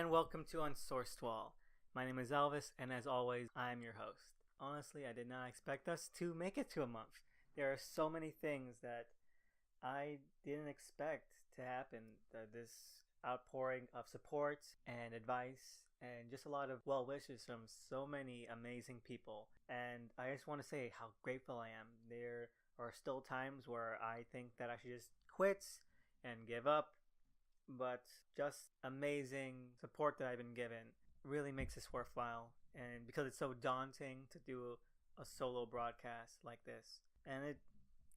and welcome to Unsourced Wall. My name is Elvis, and as always, I am your host. Honestly, I did not expect us to make it to a month. There are so many things that I didn't expect to happen. This outpouring of support and advice, and just a lot of well wishes from so many amazing people. And I just want to say how grateful I am. There are still times where I think that I should just quit and give up, but just amazing support that I've been given really makes this worthwhile. And because it's so daunting to do a solo broadcast like this, and it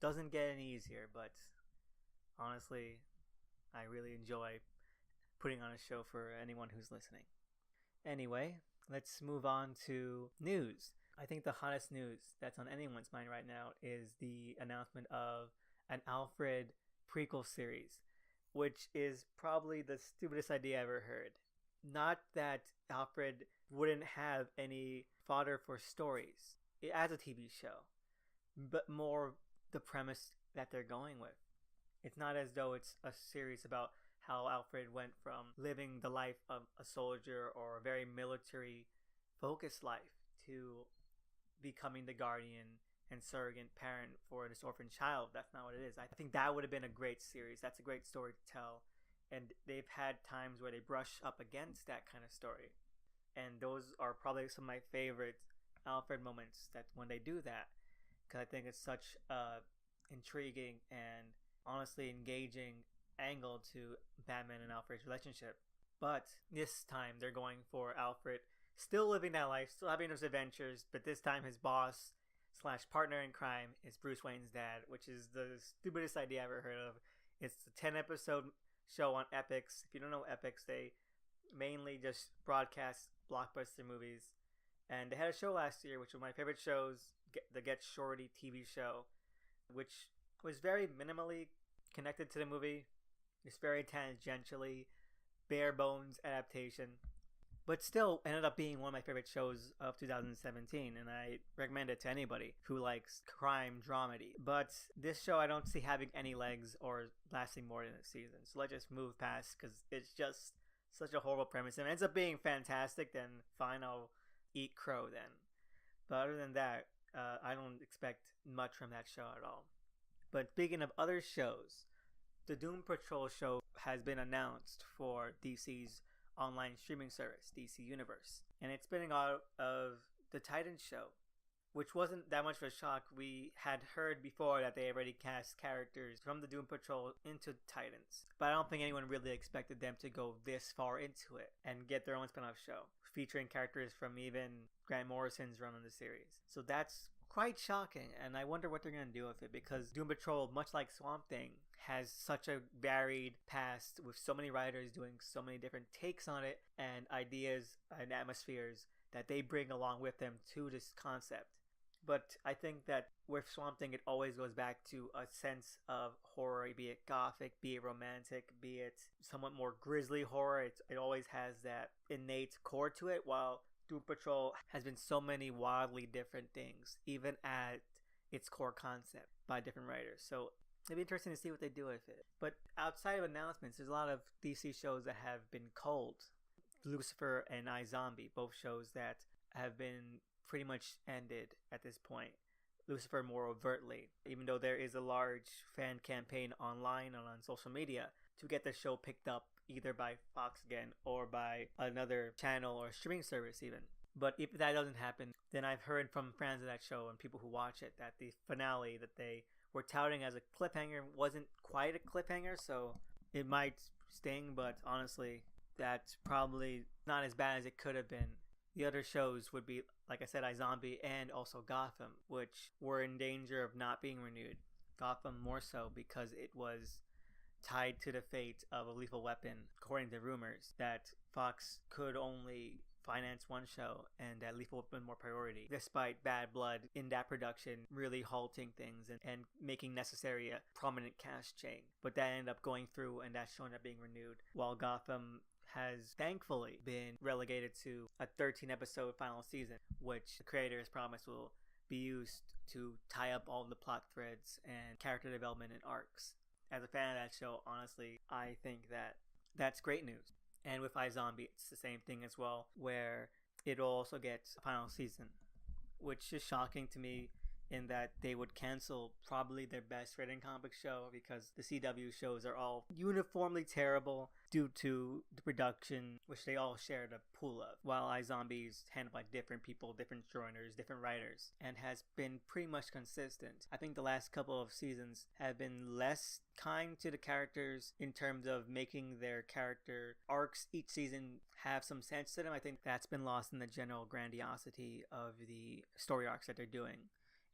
doesn't get any easier, but honestly, I really enjoy putting on a show for anyone who's listening. Anyway, let's move on to news. I think the hottest news that's on anyone's mind right now is the announcement of an Alfred prequel series, which is probably the stupidest idea I ever heard. Not that Alfred wouldn't have any fodder for stories as a TV show, but more the premise that they're going with. It's not as though it's a series about how Alfred went from living the life of a soldier or a very military focused life to becoming the guardian and surrogate parent for this orphan child. That's not what it is. I think that would have been a great series. That's a great story to tell. And they've had times where they brush up against that kind of story. And those are probably some of my favorite Alfred moments, that when they do that, because I think it's such a intriguing and honestly engaging angle to Batman and Alfred's relationship. But this time they're going for Alfred still living that life, still having those adventures, but this time his boss / partner in crime is Bruce Wayne's dad, which is the stupidest idea I ever heard of. It's a 10-episode show on Epix. If you don't know Epix, they mainly just broadcast blockbuster movies. And they had a show last year, which was my favorite shows, the Get Shorty TV show, which was very minimally connected to the movie. It's very tangentially bare bones adaptation, but still ended up being one of my favorite shows of 2017, and I recommend it to anybody who likes crime dramedy. But this show I don't see having any legs or lasting more than a season, so let's just move past, because it's just such a horrible premise. If it ends up being fantastic, then fine, I'll eat crow then. But other than that, I don't expect much from that show at all. But speaking of other shows, the Doom Patrol show has been announced for DC's online streaming service, DC Universe. And it's spinning out of the Titans show, which wasn't that much of a shock. We had heard before that they already cast characters from the Doom Patrol into Titans, but I don't think anyone really expected them to go this far into it and get their own spin-off show featuring characters from even Grant Morrison's run on the series. So that's quite shocking, and I wonder what they're going to do with it, because Doom Patrol, much like Swamp Thing, has such a varied past with so many writers doing so many different takes on it and ideas and atmospheres that they bring along with them to this concept. But I think that with Swamp Thing, it always goes back to a sense of horror, be it gothic, be it romantic, be it somewhat more grisly horror. It always has that innate core to it, while Doom Patrol has been so many wildly different things, even at its core concept, by different writers. So it'd be interesting to see what they do with it. But outside of announcements, there's a lot of DC shows that have been culled. Lucifer and iZombie, both shows that have been pretty much ended at this point. Lucifer more overtly, even though there is a large fan campaign online and on social media to get the show picked up either by Fox again or by another channel or streaming service even. But if that doesn't happen, then I've heard from fans of that show and people who watch it that the finale that they were touting as a cliffhanger wasn't quite a cliffhanger, so it might sting, but honestly, that's probably not as bad as it could have been. The other shows would be, like I said, iZombie and also Gotham, which were in danger of not being renewed. Gotham more so because it was tied to the fate of a Lethal Weapon, according to rumors, that Fox could only finance one show and that Lethal Weapon more priority, despite Bad Blood in that production really halting things and making necessary a prominent cast change. But that ended up going through, and that show ended up being renewed, while Gotham has thankfully been relegated to a 13-episode final season, which the creators promise will be used to tie up all the plot threads and character development and arcs. As a fan of that show, honestly, I think that that's great news. And with iZombie, it's the same thing as well, where it'll also get a final season, which is shocking to me in that they would cancel probably their best rated comic show because the CW shows are all uniformly terrible due to the production, which they all shared a pool of, while iZombie is handled by different people, different joiners, different writers, and has been pretty much consistent. I think the last couple of seasons have been less kind to the characters in terms of making their character arcs each season have some sense to them. I think that's been lost in the general grandiosity of the story arcs that they're doing.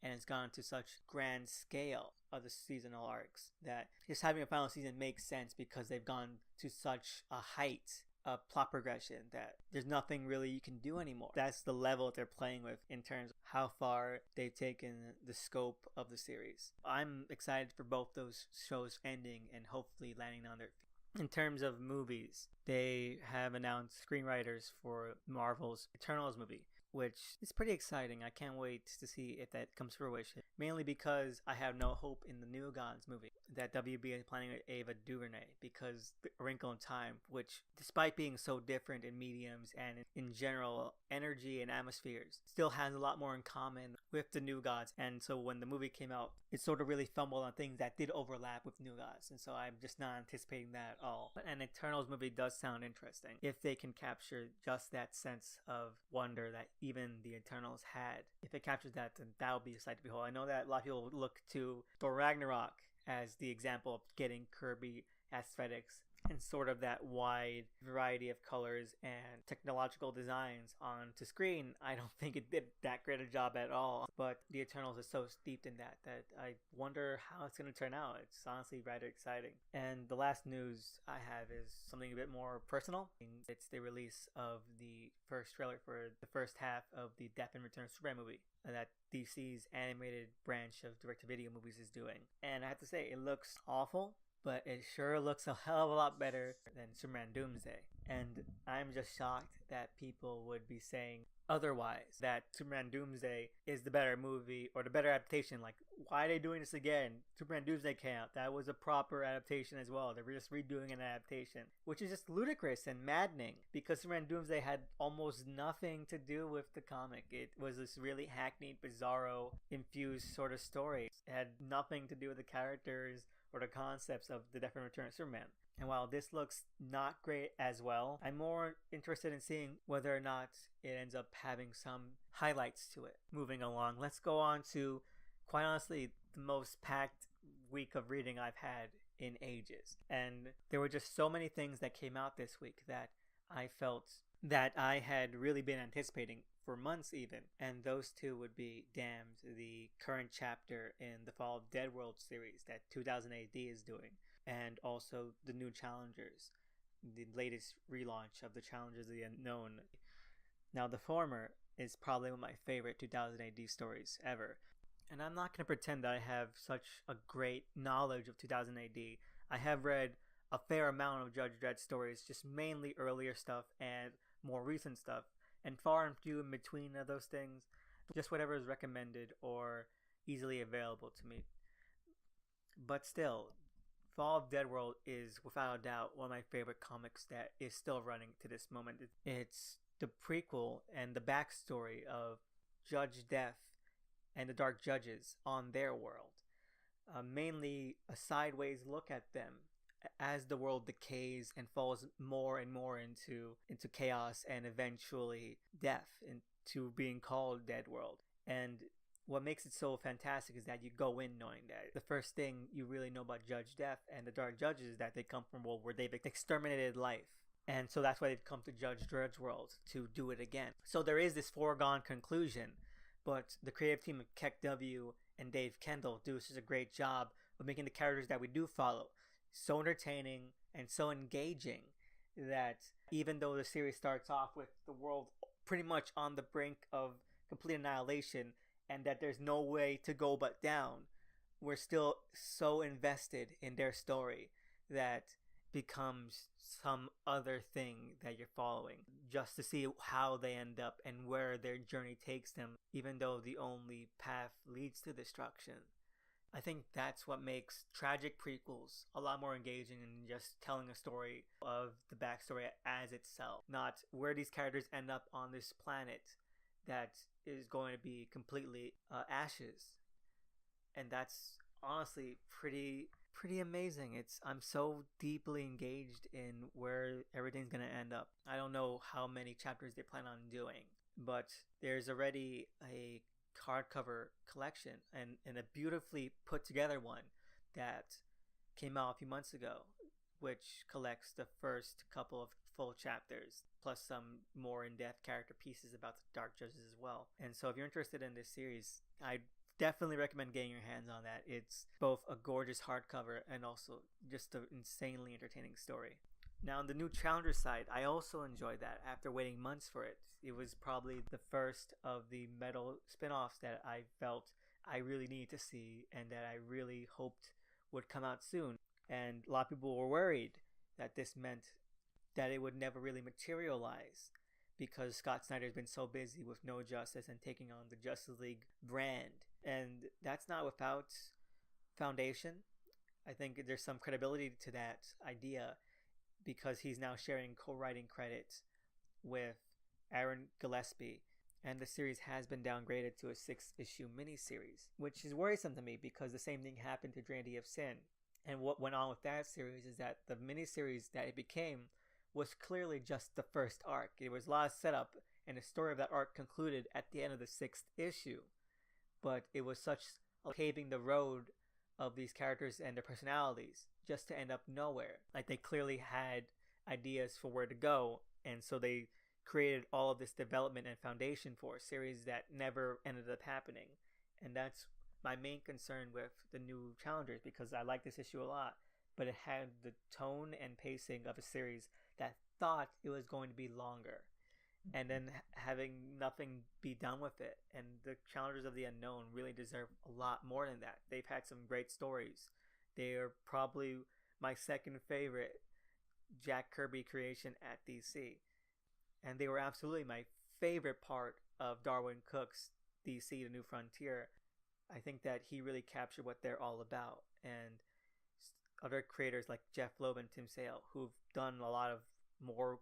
And it's gone to such grand scale of the seasonal arcs that just having a final season makes sense because they've gone to such a height of plot progression that there's nothing really you can do anymore. That's the level that they're playing with in terms of how far they've taken the scope of the series. I'm excited for both those shows ending and hopefully landing on their feet. In terms of movies, they have announced screenwriters for Marvel's Eternals movie, which is pretty exciting. I can't wait to see if that comes to fruition. Mainly because I have no hope in the New Gods movie that WB is planning with Ava DuVernay, because A Wrinkle in Time, which despite being so different in mediums and in general energy and atmospheres, still has a lot more in common with the New Gods. And so when the movie came out, it sort of really fumbled on things that did overlap with New Gods. And so I'm just not anticipating that at all. But an Eternals movie does sound interesting if they can capture just that sense of wonder that even the Eternals had. If it captures that, then that would be a sight to behold. I know that a lot of people look to Thor Ragnarok as the example of getting Kirby aesthetics and sort of that wide variety of colors and technological designs onto screen. I don't think it did that great a job at all, but the Eternals is so steeped in that I wonder how it's going to turn out. It's honestly rather exciting. And the last news I have is something a bit more personal. It's the release of the first trailer for the first half of the Death and Return of Superman movie that DC's animated branch of direct-to-video movies is doing. And I have to say, it looks awful, but it sure looks a hell of a lot better than Superman Doomsday. And I'm just shocked that people would be saying otherwise, that Superman Doomsday is the better movie or the better adaptation. Like, why are they doing this again? Superman Doomsday came out. That was a proper adaptation as well. They're just redoing an adaptation, which is just ludicrous and maddening because Superman Doomsday had almost nothing to do with the comic. It was this really hackneyed, bizarro, infused sort of story. It had nothing to do with the characters or the concepts of the Death and Return of Superman. And while this looks not great as well, I'm more interested in seeing whether or not it ends up having some highlights to it. Moving along, let's go on to, quite honestly, the most packed week of reading I've had in ages. And there were just so many things that came out this week that I felt that I had really been anticipating for months even. And those two would be Damned, the current chapter in the Fall of Dead World series that 2000 AD is doing, and also the new Challengers, the latest relaunch of the Challengers of the Unknown. Now the former is probably one of my favorite 2000 AD stories ever. And I'm not going to pretend that I have such a great knowledge of 2000 AD. I have read a fair amount of Judge Dredd stories, just mainly earlier stuff and more recent stuff, and far and few in between of those things, just whatever is recommended or easily available to me. But still, Fall of Dead World is without a doubt one of my favorite comics that is still running to this moment. It's the prequel and the backstory of Judge Death and the Dark Judges on their world. Mainly a sideways look at them as the world decays and falls more and more into chaos and eventually death, into being called Dead World. And what makes it so fantastic is that you go in knowing that the first thing you really know about Judge Death and the Dark Judges is that they come from a world where they've exterminated life. And so that's why they've come to Judge Dredd's world to do it again. So there is this foregone conclusion, but the creative team of Keck W and Dave Kendall do such a great job of making the characters that we do follow so entertaining and so engaging that even though the series starts off with the world pretty much on the brink of complete annihilation and that there's no way to go but down, we're still so invested in their story that becomes some other thing that you're following just to see how they end up and where their journey takes them, even though the only path leads to destruction. I think that's what makes tragic prequels a lot more engaging than just telling a story of the backstory as itself, not where these characters end up on this planet that is going to be completely ashes. And that's honestly pretty amazing. I'm so deeply engaged in where everything's going to end up. I don't know how many chapters they plan on doing, but there's already a hardcover collection and a beautifully put together one that came out a few months ago, which collects the first couple of full chapters plus some more in-depth character pieces about the Dark Judges as well. And so if you're interested in this series, I definitely recommend getting your hands on that. It's both a gorgeous hardcover and also just an insanely entertaining story. Now, on the new Challenger side, I also enjoyed that after waiting months for it. It was probably the first of the Metal spin-offs that I felt I really needed to see and that I really hoped would come out soon. And a lot of people were worried that this meant that it would never really materialize because Scott Snyder's been so busy with No Justice and taking on the Justice League brand. And that's not without foundation. I think there's some credibility to that idea because he's now sharing co-writing credit with Aaron Gillespie, and the series has been downgraded to a 6-issue miniseries, which is worrisome to me because the same thing happened to Trinity of Sin. And what went on with that series is that the miniseries that it became was clearly just the first arc. It was a lot of setup, and the story of that arc concluded at the end of the 6th issue. But it was such a paving the road of these characters and their personalities just to end up nowhere. Like, they clearly had ideas for where to go, and so they created all of this development and foundation for a series that never ended up happening. And that's my main concern with the new Challengers, because I like this issue a lot, but it had the tone and pacing of a series that thought it was going to be longer, and then having nothing be done with it. And the Challengers of the Unknown really deserve a lot more than that. They've had some great stories. They are probably my second favorite Jack Kirby creation at DC. And they were absolutely my favorite part of Darwin Cook's DC The New Frontier. I think that he really captured what they're all about. And other creators like Jeff Loeb and Tim Sale, who've done a lot of more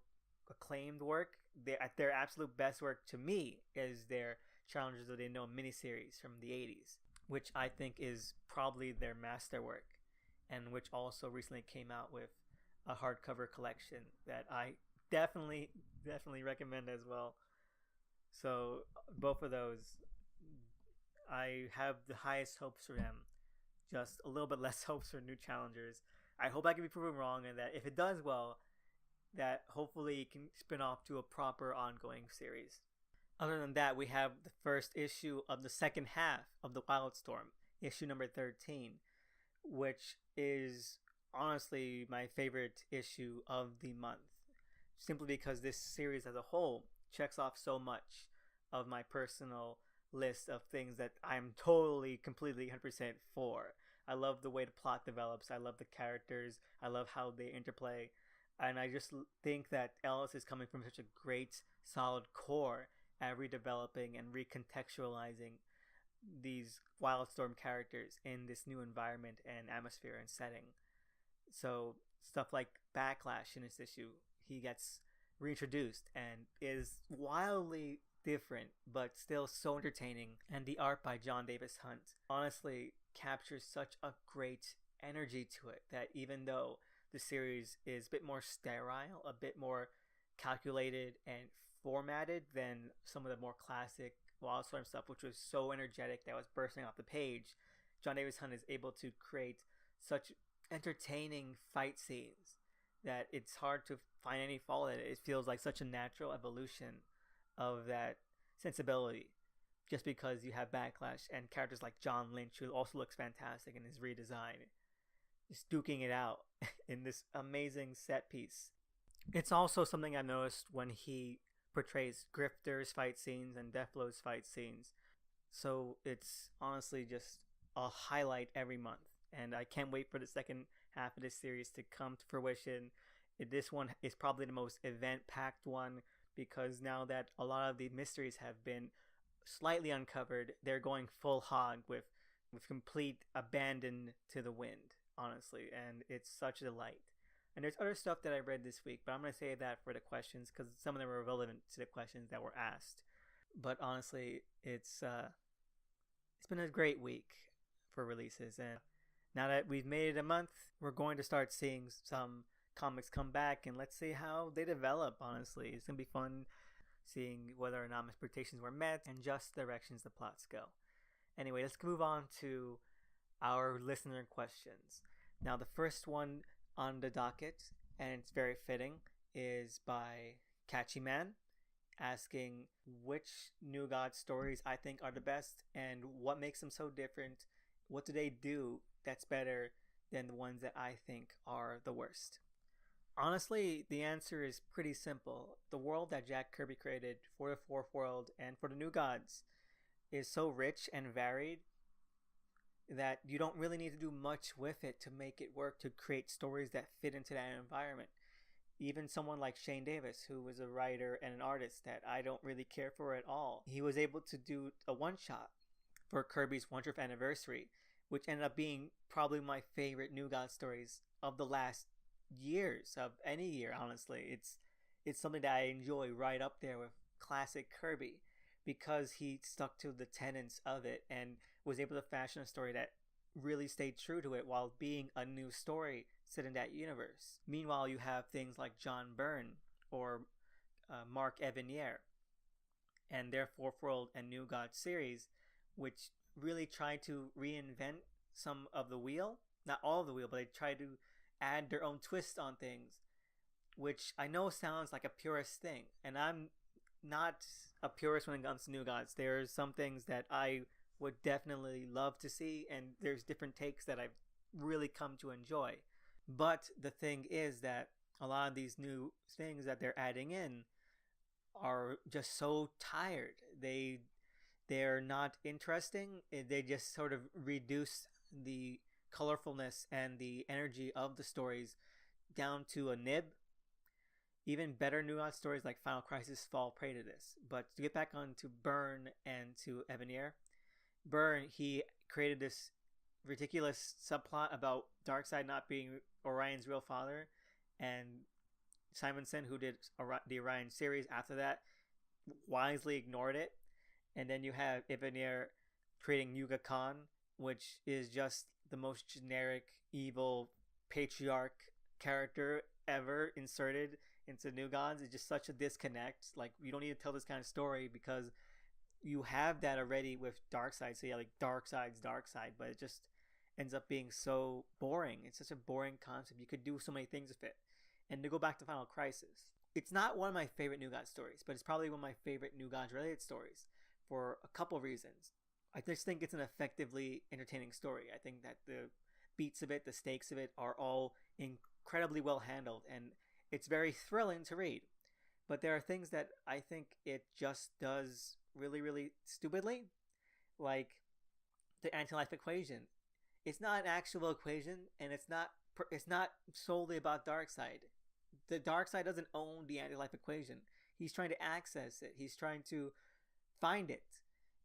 acclaimed work, their absolute best work to me is their Challengers of the Unknown miniseries from the 80s, which I think is probably their masterwork, and which also recently came out with a hardcover collection that I definitely recommend as well. So both of those, I have the highest hopes for them, just a little bit less hopes for new Challengers. I hope I can be proven wrong, and that if it does well, that hopefully it can spin off to a proper ongoing series. Other than that, we have the first issue of the second half of the Wildstorm, issue number 13, which is honestly my favorite issue of the month, simply because this series as a whole checks off so much of my personal list of things that I'm totally, completely, 100% for. I love the way the plot develops. I love the characters. I love how they interplay. And I just think that Ellis is coming from such a great, solid core at redeveloping and recontextualizing these Wildstorm characters in this new environment and atmosphere and setting. So stuff like Backlash in this issue, he gets reintroduced and is wildly different but still so entertaining. And the art by John Davis Hunt honestly captures such a great energy to it that even though the series is a bit more sterile, a bit more calculated and formatted than some of the more classic Wildstorm stuff, which was so energetic that was bursting off the page, John Davis Hunt is able to create such entertaining fight scenes that it's hard to find any fault in it. It feels like such a natural evolution of that sensibility, just because you have Backlash and characters like John Lynch, who also looks fantastic in his redesign, just duking it out in this amazing set piece. It's also something I noticed when he portrays Grifter's fight scenes and Deathlow's fight scenes. So it's honestly just a highlight every month, and I can't wait for the second half of this series to come to fruition. This one is probably the most event-packed one, because now that a lot of the mysteries have been slightly uncovered, they're going full hog with with complete abandon to the wind, honestly, and it's such a delight. And there's other stuff that I read this week, but I'm going to save that for the questions because some of them are relevant to the questions that were asked. But honestly, it's been a great week for releases, and now that we've made it a month, we're going to start seeing some comics come back, and let's see how they develop. Honestly, it's going to be fun seeing whether or not my expectations were met and just the directions the plots go. Anyway, let's move on to our listener questions. Now, the first one on the docket, and it's very fitting, is by Catchy Man, asking which New God stories I think are the best and what makes them so different. What do they do that's better than the ones that I think are the worst? Honestly, the answer is pretty simple. The world that Jack Kirby created for the Fourth World and for the New Gods is so rich and varied that you don't really need to do much with it to make it work, to create stories that fit into that environment. Even someone like Shane Davis, who was a writer and an artist that I don't really care for at all, he was able to do a one-shot for Kirby's 100th anniversary, which ended up being probably my favorite New God stories of the last years, of any year, honestly. It's something that I enjoy right up there with classic Kirby because he stuck to the tenets of it and was able to fashion a story that really stayed true to it while being a new story set in that universe. Meanwhile, you have things like John Byrne or Mark Evanier and their Fourth World and New God series, which really try to reinvent some of the wheel. Not all of the wheel, but they try to add their own twist on things, which I know sounds like a purist thing. And I'm not a purist when it comes to New Gods. There's some things that I would definitely love to see, and there's different takes that I've really come to enjoy. But the thing is that a lot of these new things that they're adding in are just so tired. They're not interesting. They just sort of reduce the colorfulness and the energy of the stories down to a nib. Even better New God stories like Final Crisis fall prey to this. But to get back on to Byrne and to Evanier, Byrne, he created this ridiculous subplot about Darkseid not being Orion's real father, and Simonson, who did the Orion series after that, wisely ignored it. And then you have Evanier creating Yuga Khan, which is just the most generic evil patriarch character ever inserted into New Gods. It's just such a disconnect. Like, you don't need to tell this kind of story because you have that already with Darkseid. So yeah, like Darkseid's Darkseid, but it just ends up being so boring. It's such a boring concept. You could do so many things with it. And to go back to Final Crisis, it's not one of my favorite New God stories, but it's probably one of my favorite New Gods related stories for a couple of reasons. I just think it's an effectively entertaining story. I think that the beats of it, the stakes of it are all incredibly well handled, and it's very thrilling to read. But there are things that I think it just does really, really stupidly, like the anti-life equation. It's not an actual equation, and it's not solely about Darkseid. The Darkseid doesn't own the anti-life equation. He's trying to access it. He's trying to find it.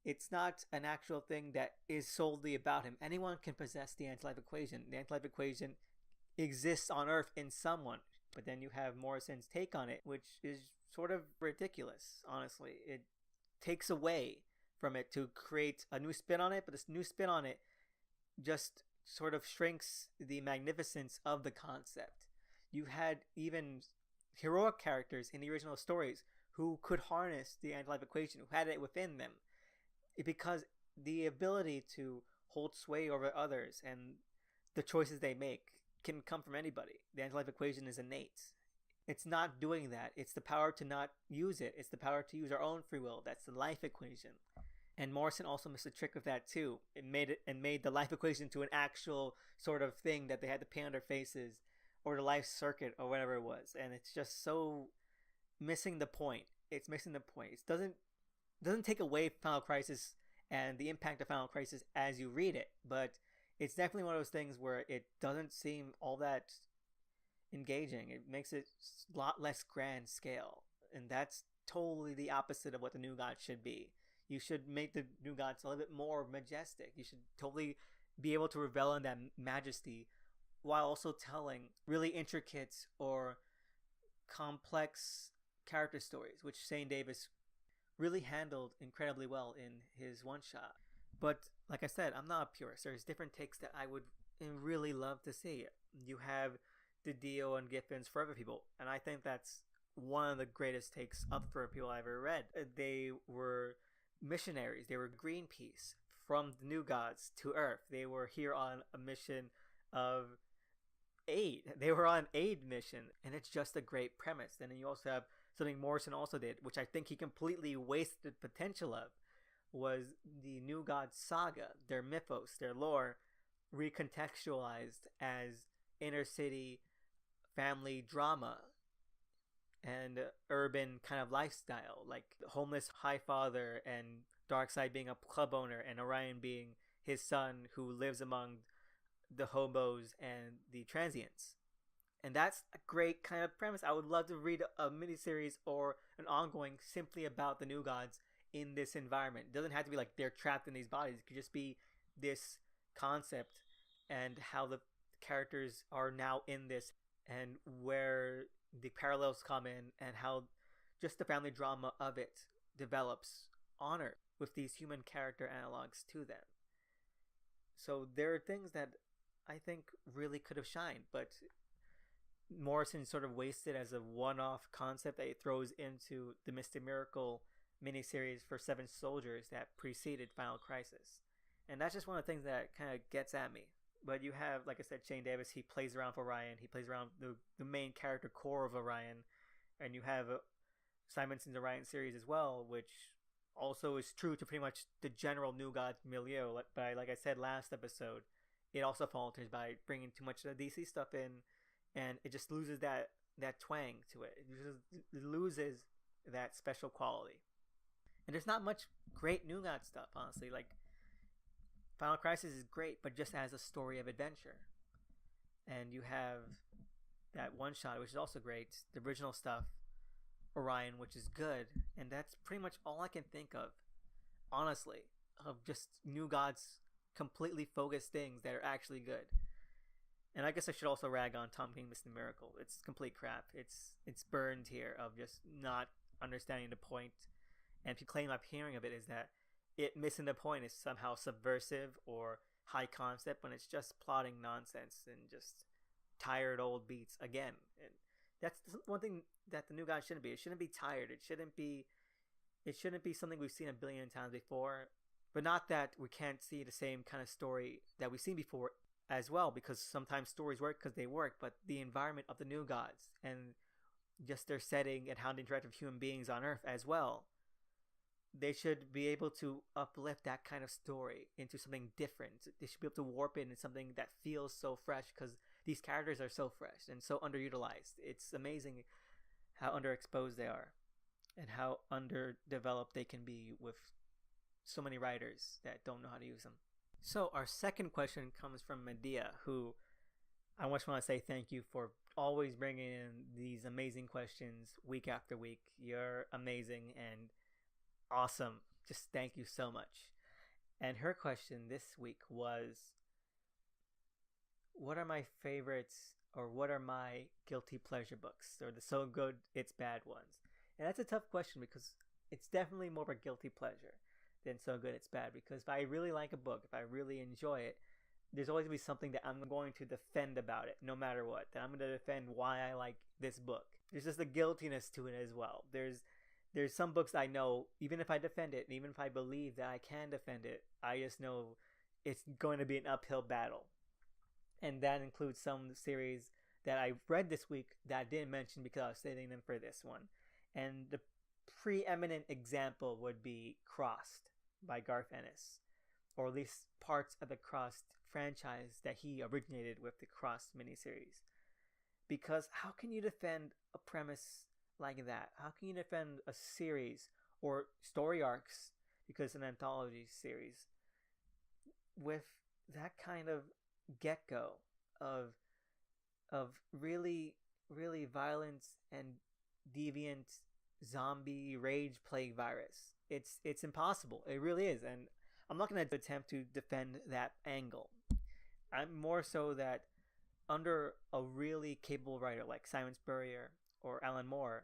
It's not an actual thing that is solely about him. Anyone can possess the anti-life equation. The anti-life equation exists on Earth in someone. But then you have Morrison's take on it, which is sort of ridiculous, honestly. It takes away from it to create a new spin on it, but this new spin on it just sort of shrinks the magnificence of the concept. You had even heroic characters in the original stories who could harness the anti-life equation, who had it within them. Because the ability to hold sway over others and the choices they make can come from anybody. The anti-life equation is innate. It's not doing that. It's the power to not use it. It's the power to use our own free will. That's the life equation. And Morrison also missed a trick with that too. It made the life equation to an actual sort of thing that they had to paint on their faces, or the life circuit, or whatever it was. And it's just so missing the point. It's missing the point. It doesn't take away Final Crisis and the impact of Final Crisis as you read it, but it's definitely one of those things where it doesn't seem all that engaging. It makes it a lot less grand scale, and that's totally the opposite of what the New God should be. You should make the new gods a little bit more majestic. You should totally be able to revel in that majesty while also telling really intricate or complex character stories, which Shane Davis really handled incredibly well in his one shot. But like I said, I'm not a purist. There's different takes that I would really love to see. You have the Dio and Giffen's Forever People, and I think that's one of the greatest takes of Forever People I ever read. They were missionaries. They were Greenpeace from the New Gods to Earth. They were here on a mission of aid. They were on aid mission, and it's just a great premise. And then you also have something Morrison also did, which I think he completely wasted potential of, was the New Gods saga, their mythos, their lore, recontextualized as inner city family drama and urban kind of lifestyle, like the homeless High Father and Darkseid being a club owner and Orion being his son who lives among the hobos and the transients. And that's a great kind of premise. I would love to read a miniseries or an ongoing simply about the New Gods in this environment. It doesn't have to be like they're trapped in these bodies. It could just be this concept and how the characters are now in this and where the parallels come in and how just the family drama of it develops on Earth with these human character analogs to them. So there are things that I think really could have shined, but Morrison sort of wasted as a one-off concept that he throws into the Mr. Miracle miniseries for Seven Soldiers that preceded Final Crisis. And that's just one of the things that kind of gets at me. But you have, like I said, Shane Davis, he plays around with Orion. He plays around the main character core of Orion. And you have Simonson's Orion series as well, which also is true to pretty much the general New Gods milieu. But like I said last episode, it also falters by bringing too much of the DC stuff in, and it just loses that twang to it. It loses that special quality. And there's not much great New God stuff, honestly. Like, Final Crisis is great, but just as a story of adventure. And you have that one shot, which is also great. The original stuff, Orion, which is good. And that's pretty much all I can think of, honestly, of just New Gods completely focused things that are actually good. And I guess I should also rag on Tom King Mr. Miracle. It's complete crap. It's burned here of just not understanding the point. And the claim I'm hearing of it is that it missing the point is somehow subversive or high concept when it's just plotting nonsense and just tired old beats again. And that's one thing that the New God shouldn't be. It shouldn't be tired. It shouldn't be something we've seen a billion times before. But not that we can't see the same kind of story that we've seen before as well, because sometimes stories work because they work, but the environment of the New Gods and just their setting and how they interact with human beings on Earth as well, they should be able to uplift that kind of story into something different. They should be able to warp it into something that feels so fresh because these characters are so fresh and so underutilized. It's amazing how underexposed they are and how underdeveloped they can be with so many writers that don't know how to use them. So our second question comes from Medea, who I just want to say thank you for always bringing in these amazing questions week after week. You're amazing and awesome. Just thank you so much. And her question this week was, what are my favorites or what are my guilty pleasure books, or the so good it's bad ones? And that's a tough question because it's definitely more of a guilty pleasure than so good it's bad, because if I really like a book, if I really enjoy it, there's always going to be something that I'm going to defend about it no matter what. That I'm going to defend why I like this book. There's just a guiltiness to it as well. There's some books I know, even if I defend it, and even if I believe that I can defend it, I just know it's going to be an uphill battle. And that includes some series that I read this week that I didn't mention because I was saving them for this one. And the preeminent example would be Crossed by Garth Ennis, or at least parts of the Crossed franchise that he originated with the Crossed miniseries. Because how can you defend a premise like that? How can you defend a series or story arcs, because it's an anthology series, with that kind of get-go of really, really violent and deviant zombie rage plague virus? it's impossible. It really is, and I'm not going to attempt to defend that angle. I'm more so that under a really capable writer like Simon Spurrier or Alan Moore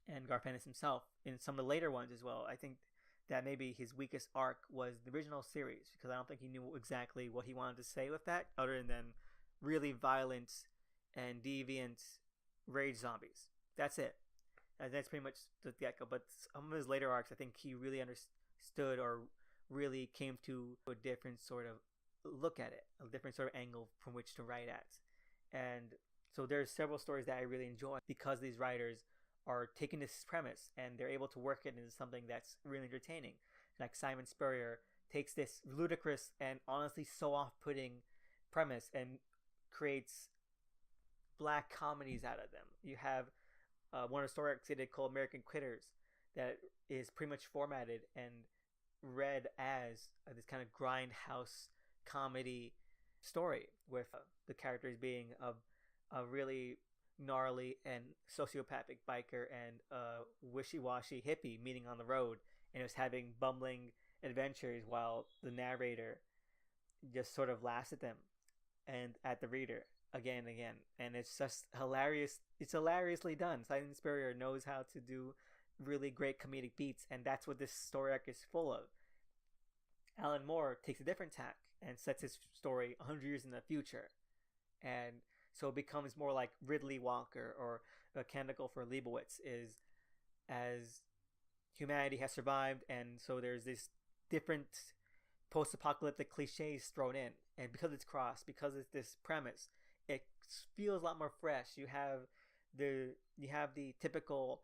and Garth Ennis himself, in some of the later ones as well, I think that maybe his weakest arc was the original series, because I don't think he knew exactly what he wanted to say with that, other than really violent and deviant rage zombies. That's it. And that's pretty much the get-go. But some of his later arcs, I think he really understood or really came to a different sort of look at it, a different sort of angle from which to write at. And so there's several stories that I really enjoy because these writers are taking this premise and they're able to work it into something that's really entertaining. Like Simon Spurrier takes this ludicrous and honestly so off-putting premise and creates black comedies out of them. You have one of the story arcs they did called American Critters that is pretty much formatted and read as this kind of grindhouse comedy story, with the characters being a really gnarly and sociopathic biker and a wishy-washy hippie meeting on the road, and it was having bumbling adventures while the narrator just sort of laughs at them and at the reader again and again, and it's just hilarious. It's hilariously done. Simon Spurrier knows how to do really great comedic beats, and that's what this story arc is full of. Alan Moore takes a different tack and sets his story 100 years in the future, and so it becomes more like Ridley Walker or A Canticle for Leibowitz, is as humanity has survived, and so there's this different post-apocalyptic cliches thrown in, and because it's crossed, because it's this premise, it feels a lot more fresh. You have the typical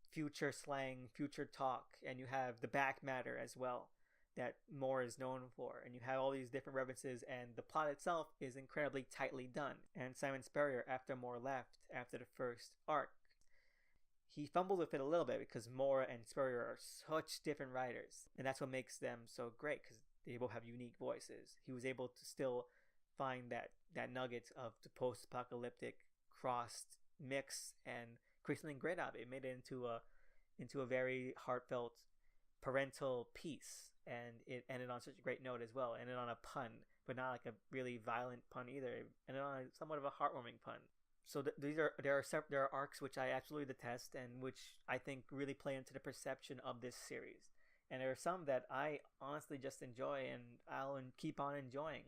future slang, future talk, and you have the back matter as well that Moore is known for, and you have all these different references, and the plot itself is incredibly tightly done. And Simon Spurrier, after Moore left after the first arc, he fumbled with it a little bit because Moore and Spurrier are such different writers, and that's what makes them so great, because they both have unique voices. He was able to still find that nugget of the post-apocalyptic crossed mix and create something great out of it. It made it into a very heartfelt parental piece, and it ended on such a great note as well. It ended on a pun, but not like a really violent pun either. It ended on somewhat of a heartwarming pun. So there are arcs which I absolutely detest and which I think really play into the perception of this series, and there are some that I honestly just enjoy and I'll keep on enjoying.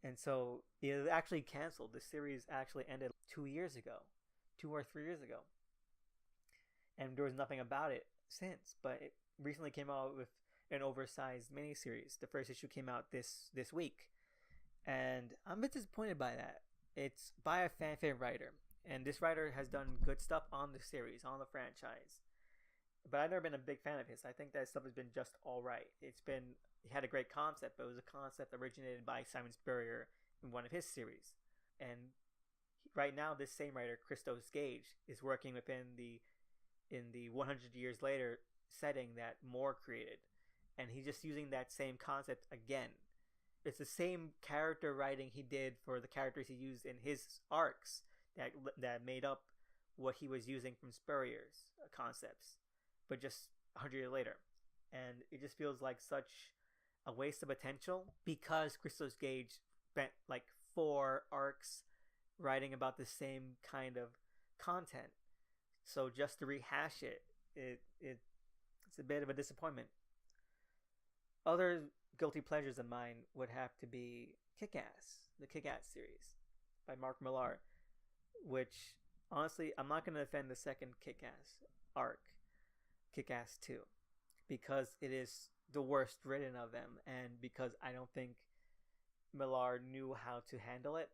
And so it actually canceled. The series actually ended 2 years ago, 2 or 3 years ago, and there was nothing about it since. But it recently came out with an oversized miniseries. The first issue came out this week, and I'm a bit disappointed by that. It's by a fan favorite writer, and this writer has done good stuff on the series, on the franchise, but I've never been a big fan of his. I think that stuff has been just all right. It had a great concept, but it was a concept originated by Simon Spurrier in one of his series, and right now this same writer, Christos Gage, is working in the 100 years later setting that Moore created, and he's just using that same concept again. It's the same character writing he did for the characters he used in his arcs that made up what he was using from Spurrier's concepts, but just 100 years later. And it just feels like such a waste of potential, because Christos Gage spent like 4 arcs writing about the same kind of content. So just to rehash it's a bit of a disappointment. Other guilty pleasures of mine would have to be Kick-Ass, the Kick-Ass series by Mark Millar, which honestly I'm not going to defend the second Kick-Ass arc, Kick-Ass 2, because it is the worst written of them, and because I don't think Millar knew how to handle it.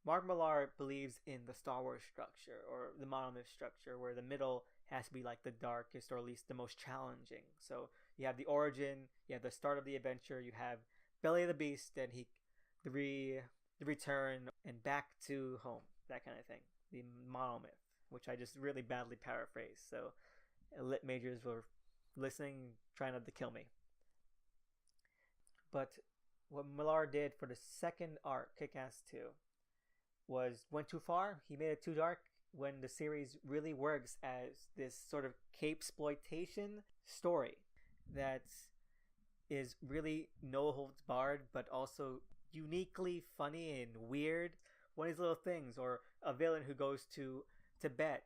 Mark Millar believes in the Star Wars structure, or the monolith structure, where the middle has to be like the darkest, or at least the most challenging. So you have the origin, you have the start of the adventure, you have Belly of the Beast, and the return, and back to home, that kind of thing. The monomyth, which I just really badly paraphrased. So lit majors were listening, trying not to kill me. But what Millar did for the second arc, Kick-Ass 2, went too far. He made it too dark, when the series really works as this sort of cape-exploitation story that is really no holds barred, but also uniquely funny and weird. One of these little things, or a villain who goes to Tibet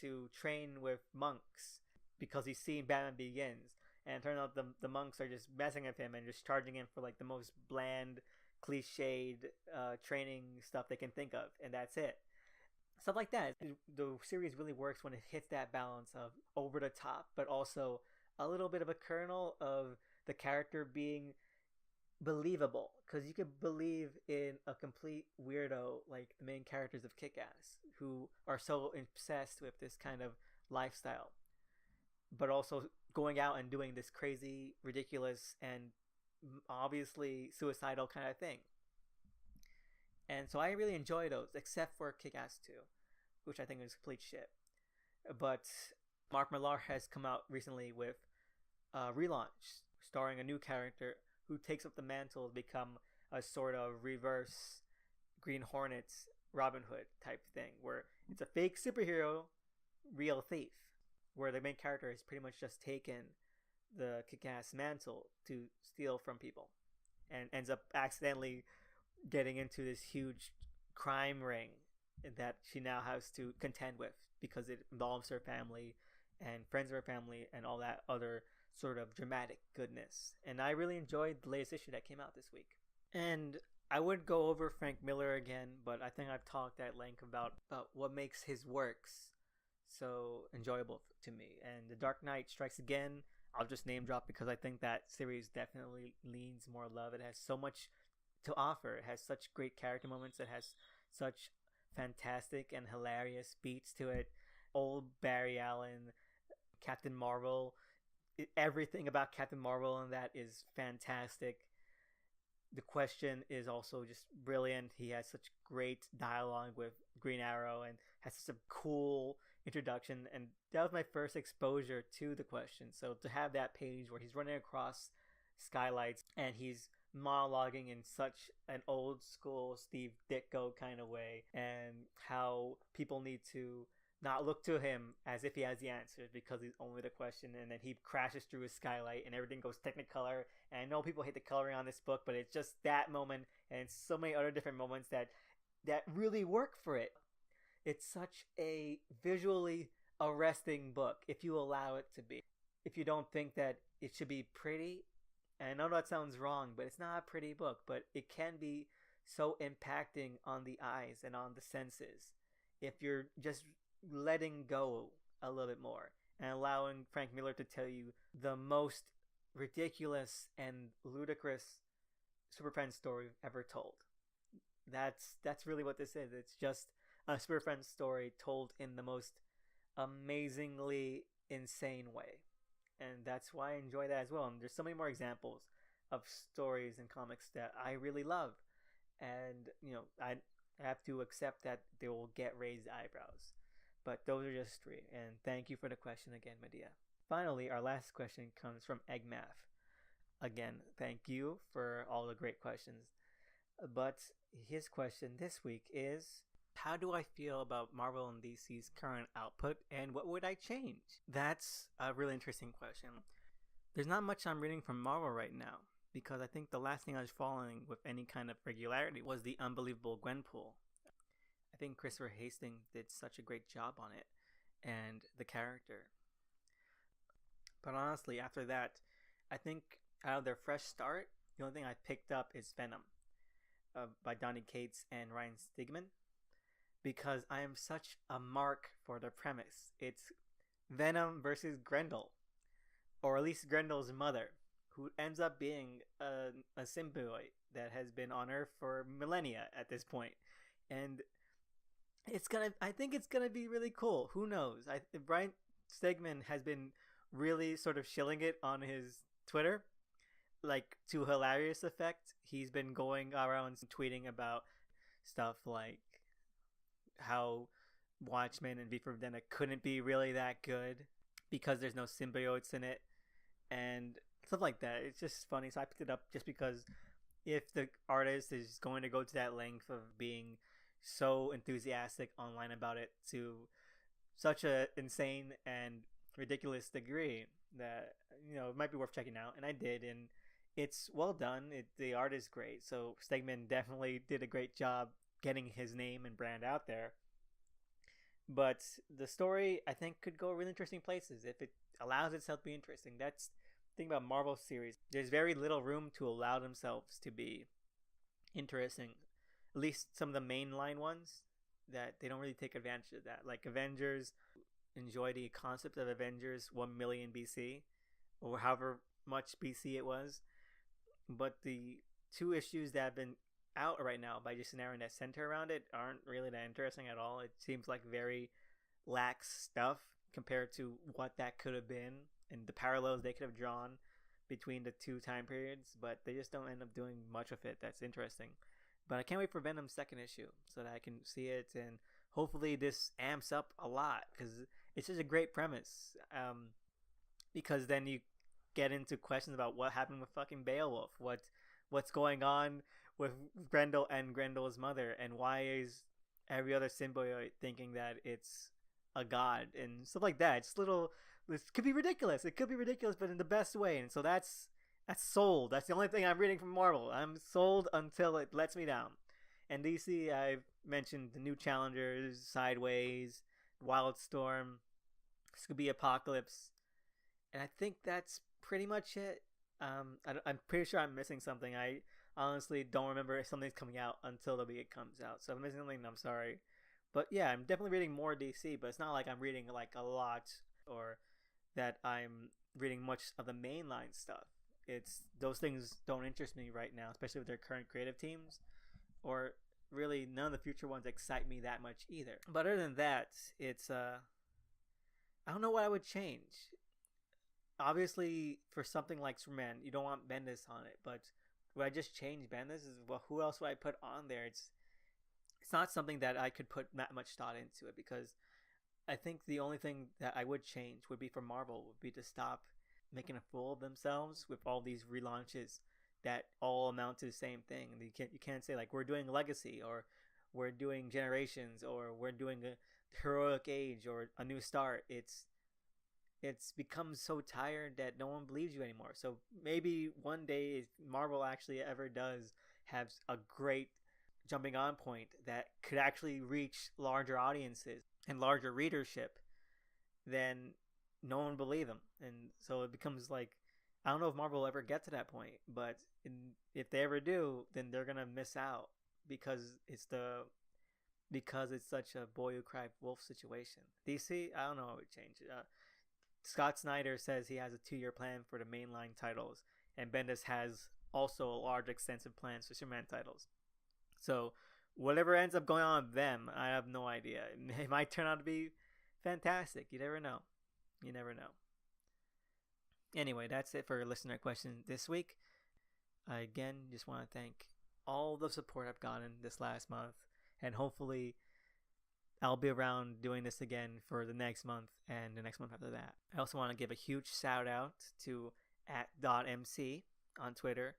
to train with monks because he's seen Batman Begins, and it turns out the monks are just messing with him and just charging him for like the most bland, cliched training stuff they can think of, and that's it. Stuff like that. The series really works when it hits that balance of over the top, but also a little bit of a kernel of the character being believable, because you could believe in a complete weirdo like the main characters of Kick-Ass, who are so obsessed with this kind of lifestyle, but also going out and doing this crazy, ridiculous, and obviously suicidal kind of thing. And so I really enjoy those, except for Kick-Ass 2, which I think is complete shit. But Mark Millar has come out recently with a relaunch starring a new character who takes up the mantle to become a sort of reverse Green Hornet's Robin Hood type thing, where it's a fake superhero, real thief, where the main character has pretty much just taken the Kick-Ass mantle to steal from people and ends up accidentally getting into this huge crime ring that she now has to contend with because it involves her family and friends of her family and all that other sort of dramatic goodness. And I really enjoyed the latest issue that came out this week. And I would go over Frank Miller again, but I think I've talked at length about what makes his works so enjoyable to me. And The Dark Knight Strikes Again, I'll just name drop because I think that series definitely needs more love. It has so much to offer. It has such great character moments. It has such fantastic and hilarious beats to it. Old Barry Allen, Captain Marvel, everything about Captain Marvel in that is fantastic. The Question is also just brilliant. He has such great dialogue with Green Arrow and has such a cool introduction, and that was my first exposure to The Question. So to have that page where he's running across skylights and he's monologuing in such an old school Steve Ditko kind of way, and how people need to not look to him as if he has the answers because he's only the question, and then he crashes through his skylight and everything goes Technicolor. And I know people hate the coloring on this book, but it's just that moment and so many other different moments that really work for it. It's such a visually arresting book if you allow it to be. If you don't think that it should be pretty, and I know that sounds wrong, but it's not a pretty book, but it can be so impacting on the eyes and on the senses if you're just letting go a little bit more and allowing Frank Miller to tell you the most ridiculous and ludicrous Super Friends story ever told. That's really what this is. It's just a Super Friends story told in the most amazingly insane way. And that's why I enjoy that as well. And there's so many more examples of stories and comics that I really love. And, I have to accept that they will get raised eyebrows. But those are just three. And thank you for the question again, Medea. Finally, our last question comes from Eggmath. Again, thank you for all the great questions. But his question this week is, how do I feel about Marvel and DC's current output, and what would I change? That's a really interesting question. There's not much I'm reading from Marvel right now, because I think the last thing I was following with any kind of regularity was the Unbelievable Gwenpool. I think Christopher Hastings did such a great job on it, and the character. But honestly, after that, I think out of their fresh start, the only thing I picked up is Venom by Donny Cates and Ryan Stigman, because I am such a mark for the premise. It's Venom versus Grendel, or at least Grendel's mother, who ends up being a symbiote that has been on Earth for millennia at this point. And I think it's gonna be really cool. Who knows? Brian Stegman has been really sort of shilling it on his Twitter, like to hilarious effect. He's been going around tweeting about stuff like how Watchmen and V for Vendetta couldn't be really that good because there's no symbiotes in it and stuff like that. It's just funny. So I picked it up just because if the artist is going to go to that length of being so enthusiastic online about it to such a insane and ridiculous degree that it might be worth checking out, and I did, and it's well done. The art is great, so Stegman definitely did a great job getting his name and brand out there. But the story, I think, could go really interesting places if it allows itself to be interesting. That's the thing about Marvel series. There's very little room to allow themselves to be interesting. At least some of the mainline ones, that they don't really take advantage of that. Like Avengers, enjoy the concept of Avengers 1 million BC, or however much BC it was. But the two issues that have been out right now by Jason Aaron that center around it aren't really that interesting at all. It seems like very lax stuff compared to what that could have been and the parallels they could have drawn between the two time periods, but they just don't end up doing much of it that's interesting. But I can't wait for Venom's second issue so that I can see it, and hopefully this amps up a lot because it's just a great premise. Because then you get into questions about what happened with fucking Beowulf, what's going on with Grendel and Grendel's mother, and why is every other symbiote thinking that it's a god and stuff like that. It's little. This could be ridiculous. It could be ridiculous, but in the best way. And so that's sold. That's the only thing I'm reading from Marvel. I'm sold until it lets me down. And DC, I've mentioned the new challengers, Sideways, Wildstorm, Scooby Apocalypse, and I think that's pretty much it. I'm pretty sure I'm missing something. I honestly don't remember if something's coming out until the week it comes out. So if I'm missing something, I'm sorry. But yeah, I'm definitely reading more DC, but it's not like I'm reading like a lot or that I'm reading much of the mainline stuff. It's those things don't interest me right now, especially with their current creative teams, or really none of the future ones excite me that much either. But other than that, it's I don't know what I would change. Obviously, for something like Superman, you don't want Bendis on it, but would I just change Bendis? Well, who else would I put on there? It's not something that I could put that much thought into it, because I think the only thing that I would change would be for Marvel, would be to stop making a fool of themselves with all these relaunches that all amount to the same thing. And you can't say like we're doing Legacy, or we're doing Generations, or we're doing a Heroic Age, or a New Start. It's become so tired that no one believes you anymore. So maybe one day, if Marvel actually ever does have a great jumping on point that could actually reach larger audiences and larger readership, then no one will believe them. And so it becomes like, I don't know if Marvel will ever get to that point, but if they ever do, then they're gonna miss out, because it's such a boy who cried wolf situation. DC, I don't know how it would change. Scott Snyder says he has a 2-year plan for the mainline titles, and Bendis has also a large, extensive plans for Superman titles. So whatever ends up going on with them, I have no idea. It might turn out to be fantastic. You never know. You never know. Anyway, that's it for listener questions this week. I again just want to thank all the support I've gotten this last month, and hopefully I'll be around doing this again for the next month and the next month after that. I also want to give a huge shout out to @.mc on Twitter,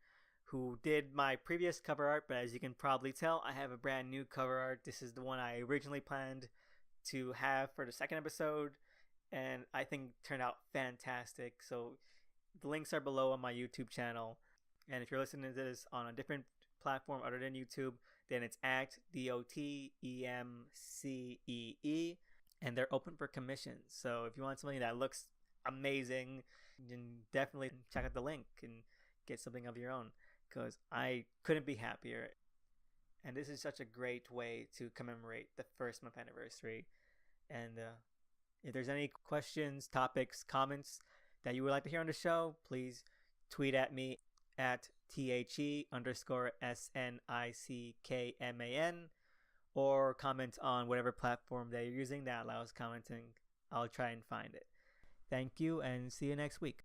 who did my previous cover art, but as you can probably tell, I have a brand new cover art. This is the one I originally planned to have for the second episode, and I think turned out fantastic. So the links are below on my YouTube channel, and if you're listening to this on a different platform other than YouTube, then it's @DOTEMCEE, and they're open for commissions. So if you want something that looks amazing, then definitely check out the link and get something of your own, because I couldn't be happier. And this is such a great way to commemorate the first month anniversary. And if there's any questions, topics, comments that you would like to hear on the show, please tweet at me at THE_SNICKMAN, or comment on whatever platform that you're using that allows commenting. I'll try and find it. Thank you, and see you next week.